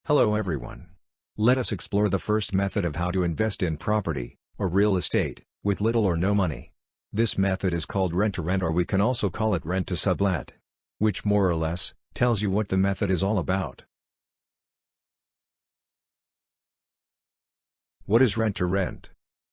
Hello everyone. Let us explore the first method of how to invest in property, or real estate, with little or no money. This method is called rent-to-rent, or we can also call it rent-to-sublet, which more or less tells you what the method is all about. What is rent-to-rent?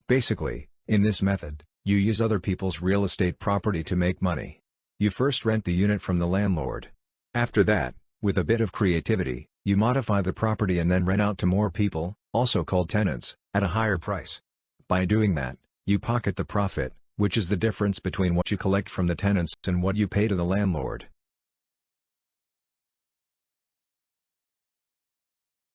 Basically, in this method, you use other people's real estate property to make money. You first rent the unit from the landlord. After that, with a bit of creativity, you modify the property and then rent out to more people, also called tenants, at a higher price. By doing that, you pocket the profit, which is the difference between what you collect from the tenants and what you pay to the landlord.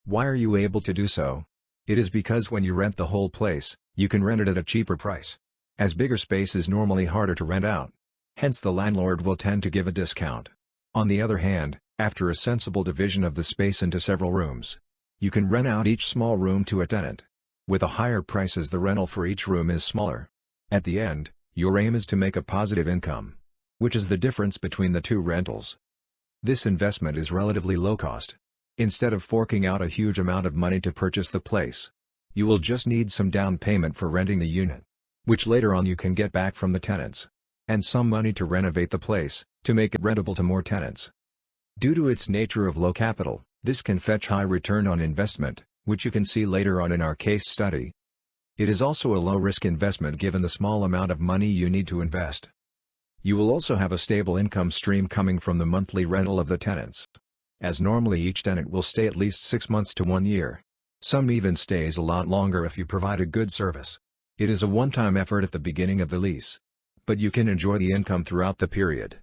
Why are you able to do so? It is because when you rent the whole place, you can rent it at a cheaper price, as bigger space is normally harder to rent out. Hence the landlord will tend to give a discount. On the other hand, after a sensible division of the space into several rooms, you can rent out each small room to a tenant. With a higher price as the rental for each room is smaller. At the end, your aim is to make a positive income, which is the difference between the two rentals. This investment is relatively low cost. Instead of forking out a huge amount of money to purchase the place, you will just need some down payment for renting the unit, which later on you can get back from the tenants, and some money to renovate the place, to make it rentable to more tenants. Due to its nature of low capital, this can fetch high return on investment, which you can see later on in our case study. It is also a low-risk investment given the small amount of money you need to invest. You will also have a stable income stream coming from the monthly rental of the tenants, as normally each tenant will stay at least 6 months to 1 year. Some even stays a lot longer if you provide a good service. It is a one-time effort at the beginning of the lease, but you can enjoy the income throughout the period.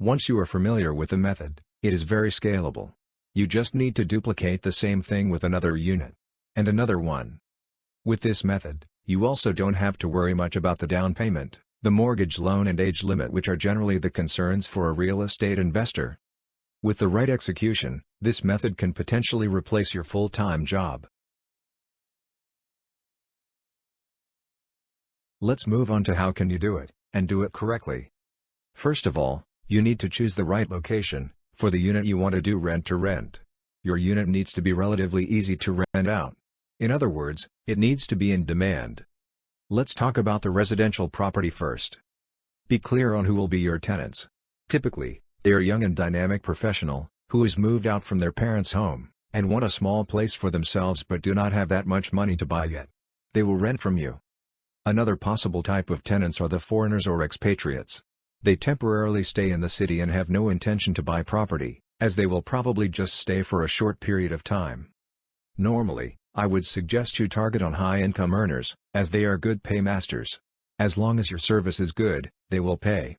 Once you are familiar with the method, it is very scalable. You just need to duplicate the same thing with another unit, and another one. With this method, you also don't have to worry much about the down payment, the mortgage loan and age limit, which are generally the concerns for a real estate investor. With the right execution, this method can potentially replace your full-time job. Let's move on to how can you do it, and do it correctly. First of all, you need to choose the right location for the unit you want to do rent-to-rent. Your unit needs to be relatively easy to rent out. In other words, it needs to be in demand. Let's talk about the residential property first. Be clear on who will be your tenants. Typically, they are young and dynamic professional, who has moved out from their parents' home, and want a small place for themselves but do not have that much money to buy yet. They will rent from you. Another possible type of tenants are the foreigners or expatriates. They temporarily stay in the city and have no intention to buy property, as they will probably just stay for a short period of time. Normally, I would suggest you target on high-income earners, as they are good paymasters. As long as your service is good, they will pay.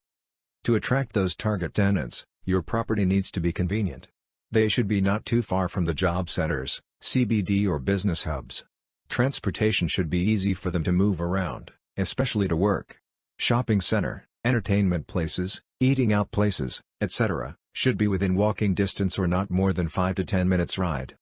To attract those target tenants, your property needs to be convenient. They should be not too far from the job centers, CBD or business hubs. Transportation should be easy for them to move around, especially to work. Shopping center, entertainment places, eating out places, etc., should be within walking distance or not more than 5 to 10 minutes ride.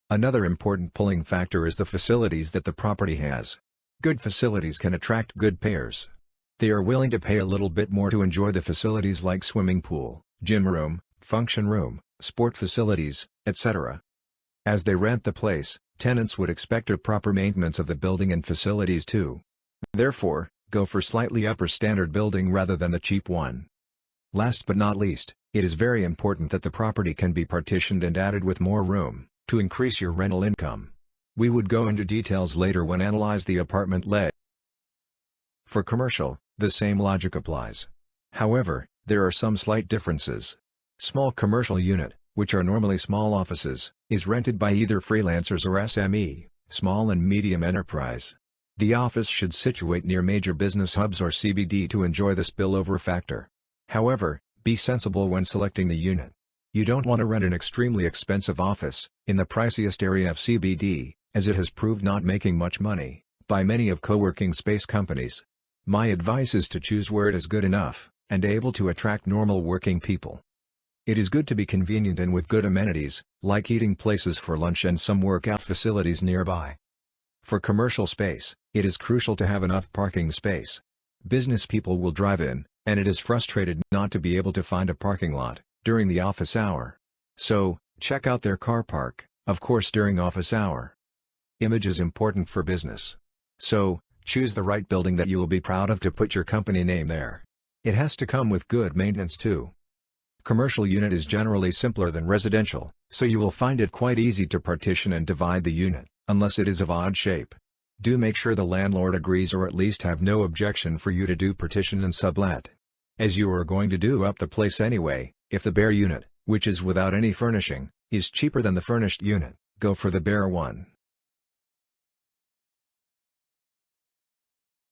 Another important pulling factor is the facilities that the property has. Good facilities can attract good payers. They are willing to pay a little bit more to enjoy the facilities like swimming pool, gym room, function room, sport facilities, etc. As they rent the place, tenants would expect a proper maintenance of the building and facilities too. Therefore, go for slightly upper standard building rather than the cheap one. Last but not least, it is very important that the property can be partitioned and added with more room, to increase your rental income. We would go into details later when analyze the apartment layout. For commercial, the same logic applies. However, there are some slight differences. Small commercial unit, which are normally small offices, is rented by either freelancers or SME, small and medium enterprise. The office should situate near major business hubs or CBD to enjoy the spillover factor. However, be sensible when selecting the unit. You don't want to rent an extremely expensive office in the priciest area of CBD, as it has proved not making much money by many of co-working space companies. My advice is to choose where it is good enough and able to attract normal working people. It is good to be convenient and with good amenities, like eating places for lunch and some workout facilities nearby. For commercial space, it is crucial to have enough parking space. Business people will drive in, and it is frustrated not to be able to find a parking lot during the office hour. So, check out their car park, of course during office hour. Image is important for business. So, choose the right building that you will be proud of to put your company name there. It has to come with good maintenance too. Commercial unit is generally simpler than residential, so you will find it quite easy to partition and divide the unit, unless it is of odd shape. Do make sure the landlord agrees or at least have no objection for you to do partition and sublet. As you are going to do up the place anyway, if the bare unit, which is without any furnishing, is cheaper than the furnished unit, go for the bare one.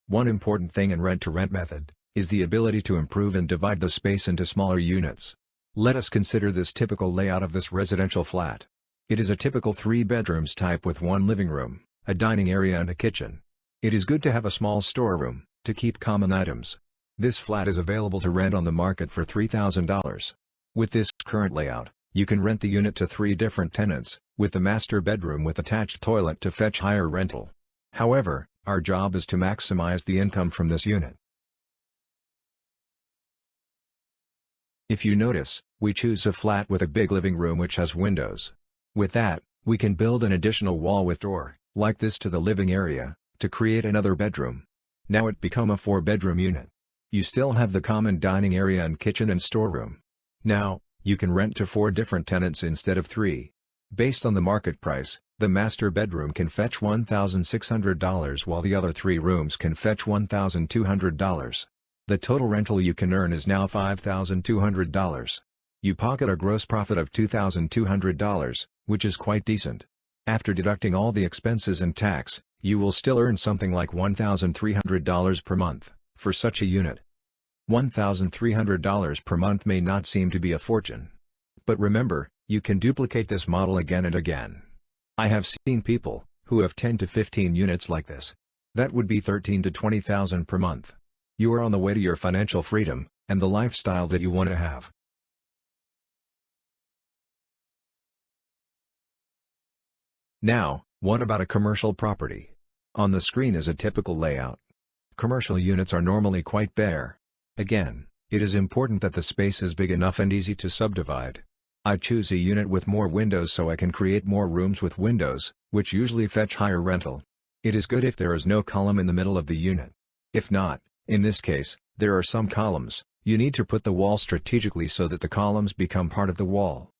One important thing in rent-to-rent method is the ability to improve and divide the space into smaller units. Let us consider this typical layout of this residential flat. It is a typical 3 bedrooms type with 1 living room, a dining area and a kitchen. It is good to have a small storeroom, to keep common items. This flat is available to rent on the market for $3,000. With this current layout, you can rent the unit to 3 different tenants, with the master bedroom with attached toilet to fetch higher rental. However, our job is to maximize the income from this unit. If you notice, we choose a flat with a big living room which has windows. With that, we can build an additional wall with door, like this to the living area, to create another bedroom. Now it become a 4-bedroom unit. You still have the common dining area and kitchen and storeroom. Now, you can rent to 4 different tenants instead of 3. Based on the market price, the master bedroom can fetch $1,600 while the other 3 rooms can fetch $1,200. The total rental you can earn is now $5,200. You pocket a gross profit of $2,200, which is quite decent. After deducting all the expenses and tax, you will still earn something like $1,300 per month, for such a unit. $1,300 per month may not seem to be a fortune. But remember, you can duplicate this model again and again. I have seen people who have 10 to 15 units like this. That would be $13,000 to $20,000 per month. You are on the way to your financial freedom, and the lifestyle that you want to have. Now, what about a commercial property? On the screen is a typical layout. Commercial units are normally quite bare. Again, it is important that the space is big enough and easy to subdivide. I choose a unit with more windows so I can create more rooms with windows, which usually fetch higher rental. It is good if there is no column in the middle of the unit. If not, in this case, there are some columns. You need to put the wall strategically so that the columns become part of the wall.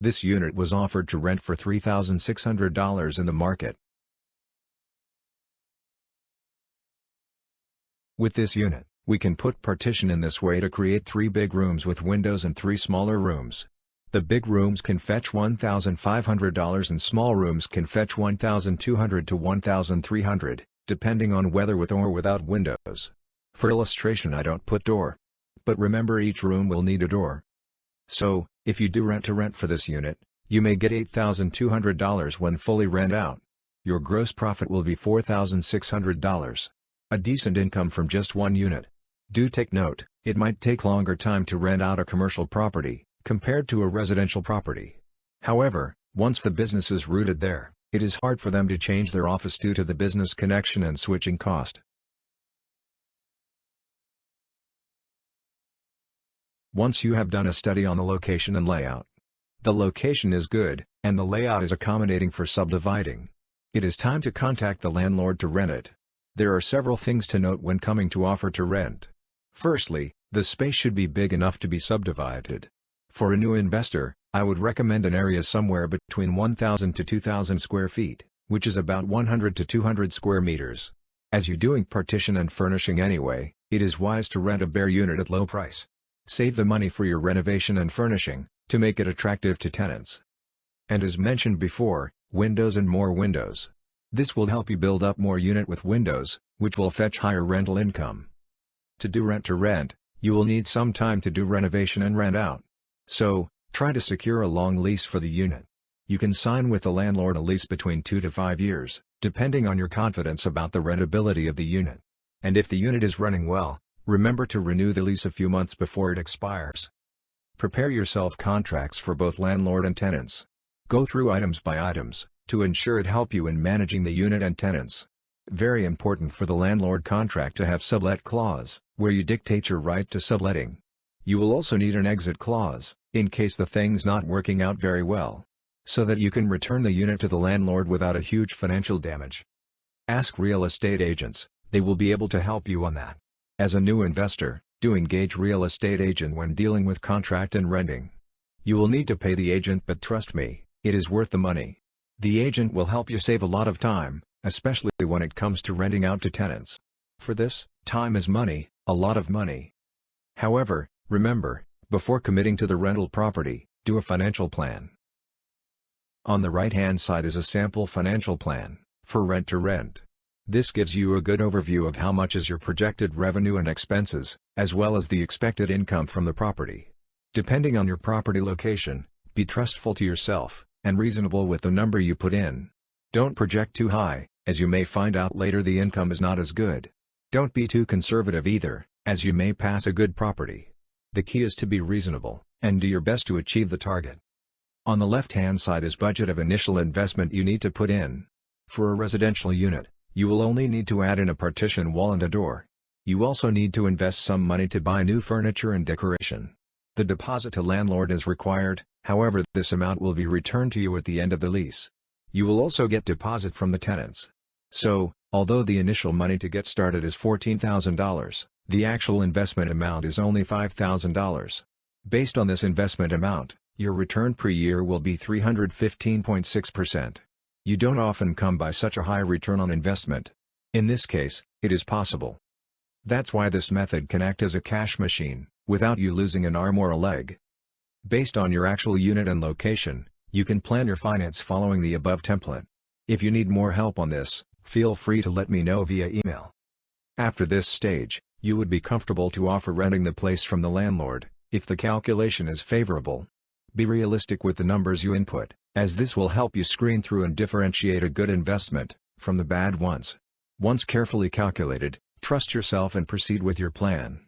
This unit was offered to rent for $3,600 in the market. With this unit, we can put partition in this way to create 3 big rooms with windows and 3 smaller rooms. The big rooms can fetch $1,500 and small rooms can fetch $1,200 to $1,300, depending on whether with or without windows. For illustration I don't put door. But remember each room will need a door. So, if you do rent-to-rent for this unit, you may get $8,200 when fully rent out. Your gross profit will be $4,600. A decent income from just one unit. Do take note, it might take longer time to rent out a commercial property, compared to a residential property. However, once the business is rooted there, it is hard for them to change their office due to the business connection and switching cost. Once you have done a study on the location and layout, the location is good, and the layout is accommodating for subdividing, it is time to contact the landlord to rent it. There are several things to note when coming to offer to rent. Firstly, the space should be big enough to be subdivided. For a new investor, I would recommend an area somewhere between 1,000 to 2,000 square feet, which is about 100 to 200 square meters. As you're doing partition and furnishing anyway, it is wise to rent a bare unit at low price. Save the money for your renovation and furnishing, to make it attractive to tenants. And as mentioned before, windows and more windows. This will help you build up more unit with windows, which will fetch higher rental income. To do rent-to-rent, you will need some time to do renovation and rent out. So, try to secure a long lease for the unit. You can sign with the landlord a lease between 2 to 5 years, depending on your confidence about the rentability of the unit. And if the unit is running well, remember to renew the lease a few months before it expires. Prepare yourself contracts for both landlord and tenants. Go through items by items, to ensure it help you in managing the unit and tenants. Very important for the landlord contract to have sublet clause, where you dictate your right to subletting. You will also need an exit clause, in case the thing's not working out very well. so that you can return the unit to the landlord without a huge financial damage. Ask real estate agents, they will be able to help you on that. As a new investor, do engage real estate agent when dealing with contract and renting. You will need to pay the agent, but trust me, it is worth the money. The agent will help you save a lot of time, especially when it comes to renting out to tenants. For this, time is money, a lot of money. However, remember, before committing to the rental property, do a financial plan. On the right-hand side is a sample financial plan for rent to rent. This gives you a good overview of how much is your projected revenue and expenses, as well as the expected income from the property. Depending on your property location, be trustful to yourself, and reasonable with the number you put in. Don't project too high, as you may find out later the income is not as good. Don't be too conservative either, as you may pass a good property. The key is to be reasonable, and do your best to achieve the target. On the left-hand side is budget of initial investment you need to put in. For a residential unit, you will only need to add in a partition wall and a door. You also need to invest some money to buy new furniture and decoration. The deposit to landlord is required, however this amount will be returned to you at the end of the lease. You will also get deposit from the tenants. So, although the initial money to get started is $14,000, the actual investment amount is only $5,000. Based on this investment amount, your return per year will be 315.6%. You don't often come by such a high return on investment. In this case, it is possible. That's why this method can act as a cash machine, without you losing an arm or a leg. Based on your actual unit and location, you can plan your finance following the above template. If you need more help on this, feel free to let me know via email. After this stage, you would be comfortable to offer renting the place from the landlord, if the calculation is favorable. Be realistic with the numbers you input, as this will help you screen through and differentiate a good investment from the bad ones. Once carefully calculated, trust yourself and proceed with your plan.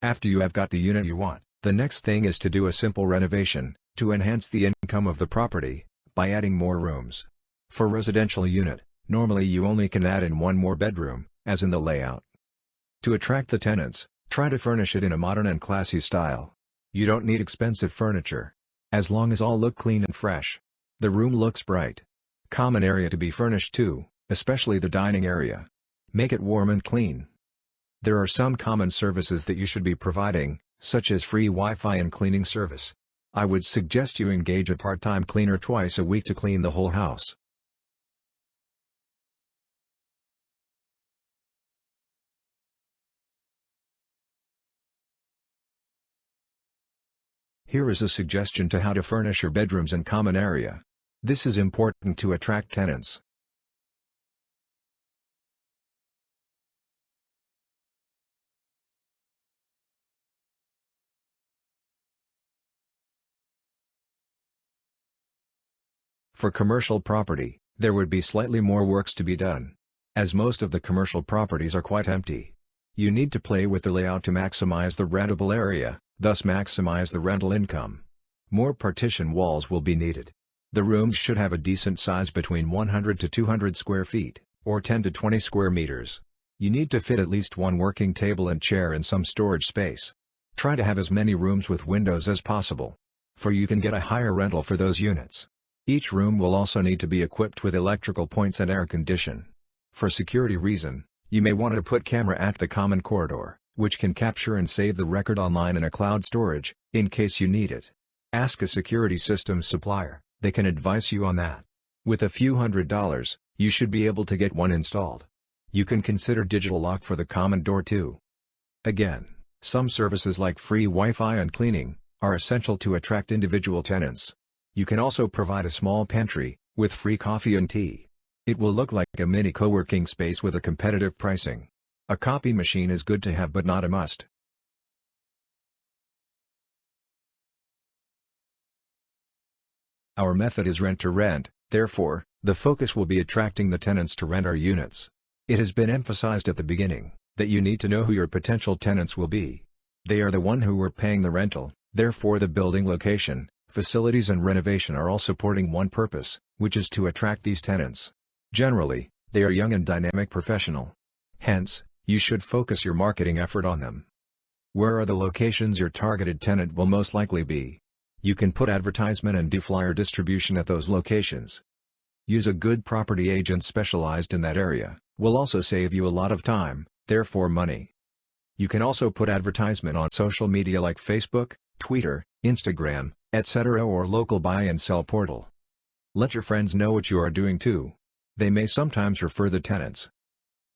After you have got the unit you want, the next thing is to do a simple renovation, to enhance the income of the property, by adding more rooms. For residential unit, normally you only can add in one more bedroom, as in the layout. To attract the tenants, try to furnish it in a modern and classy style. You don't need expensive furniture. As long as all look clean and fresh. The room looks bright. Common area to be furnished too, especially the dining area. Make it warm and clean. There are some common services that you should be providing, such as free Wi-Fi and cleaning service. I would suggest you engage a part-time cleaner twice a week to clean the whole house. Here is a suggestion to how to furnish your bedrooms and common area. This is important to attract tenants. For commercial property, there would be slightly more works to be done, as most of the commercial properties are quite empty. You need to play with the layout to maximize the rentable area, thus maximize the rental income. More partition walls will be needed. The rooms should have a decent size between 100 to 200 square feet, or 10 to 20 square meters. You need to fit at least one working table and chair and some storage space. Try to have as many rooms with windows as possible, for you can get a higher rental for those units. Each room will also need to be equipped with electrical points and air condition. For security reason, you may want to put camera at the common corridor, which can capture and save the record online in a cloud storage, in case you need it. Ask a security system supplier, they can advise you on that. With a few $100s, you should be able to get one installed. You can consider digital lock for the common door too. Again, some services like free Wi-Fi and cleaning are essential to attract individual tenants. You can also provide a small pantry, with free coffee and tea. It will look like a mini co-working space with a competitive pricing. A copy machine is good to have but not a must. Our method is rent to rent, therefore, the focus will be attracting the tenants to rent our units. It has been emphasized at the beginning, that you need to know who your potential tenants will be. They are the one who are paying the rental, therefore the building location, facilities and renovation are all supporting one purpose, which is to attract these tenants. Generally, they are young and dynamic professional. Hence, you should focus your marketing effort on them. Where are the locations your targeted tenant will most likely be? You can put advertisement and do flyer distribution at those locations. Use a good property agent specialized in that area, will also save you a lot of time, therefore money. You can also put advertisement on social media like Facebook, Twitter, Instagram, etc. or local buy and sell portal. Let your friends know what you are doing too. They may sometimes refer the tenants.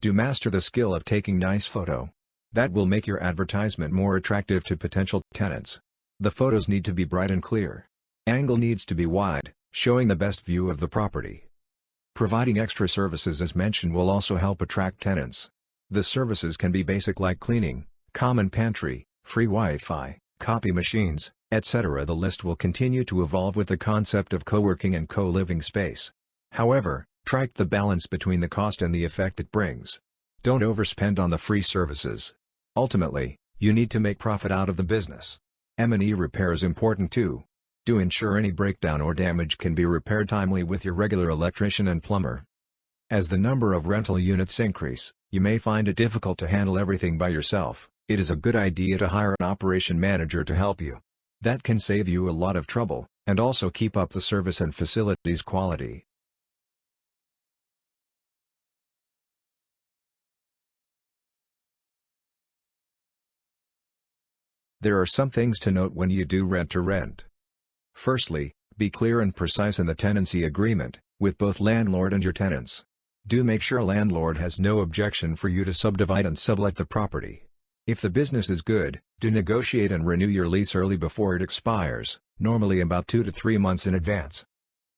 Do master the skill of taking nice photo. That will make your advertisement more attractive to potential tenants. The photos need to be bright and clear. Angle needs to be wide, showing the best view of the property. Providing extra services as mentioned will also help attract tenants. The services can be basic like cleaning, common pantry, free Wi-Fi, copy machines, etc. The list will continue to evolve with the concept of co-working and co-living space. However, strike the balance between the cost and the effect it brings. Don't overspend on the free services. Ultimately, you need to make profit out of the business. M&E repair is important too. Do ensure any breakdown or damage can be repaired timely with your regular electrician and plumber. As the number of rental units increase, you may find it difficult to handle everything by yourself. It is a good idea to hire an operation manager to help you. That can save you a lot of trouble, and also keep up the service and facilities quality. There are some things to note when you do rent-to-rent. Firstly, be clear and precise in the tenancy agreement, with both landlord and your tenants. Do make sure landlord has no objection for you to subdivide and sublet the property. If the business is good, do negotiate and renew your lease early before it expires, normally about 2 to 3 months in advance.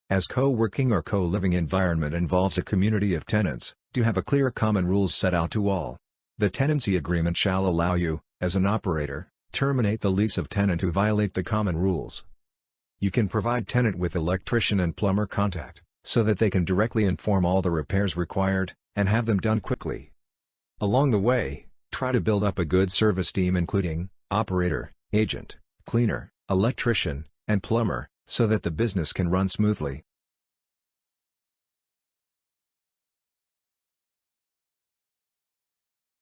As co-working or co-living environment involves a community of tenants, do have a clear common rules set out to all. The tenancy agreement shall allow you, as an operator, terminate the lease of tenant who violate the common rules. You can provide tenant with electrician and plumber contact, so that they can directly inform all the repairs required, and have them done quickly. Along the way, try to build up a good service team including operator, agent, cleaner, electrician, and plumber, so that the business can run smoothly.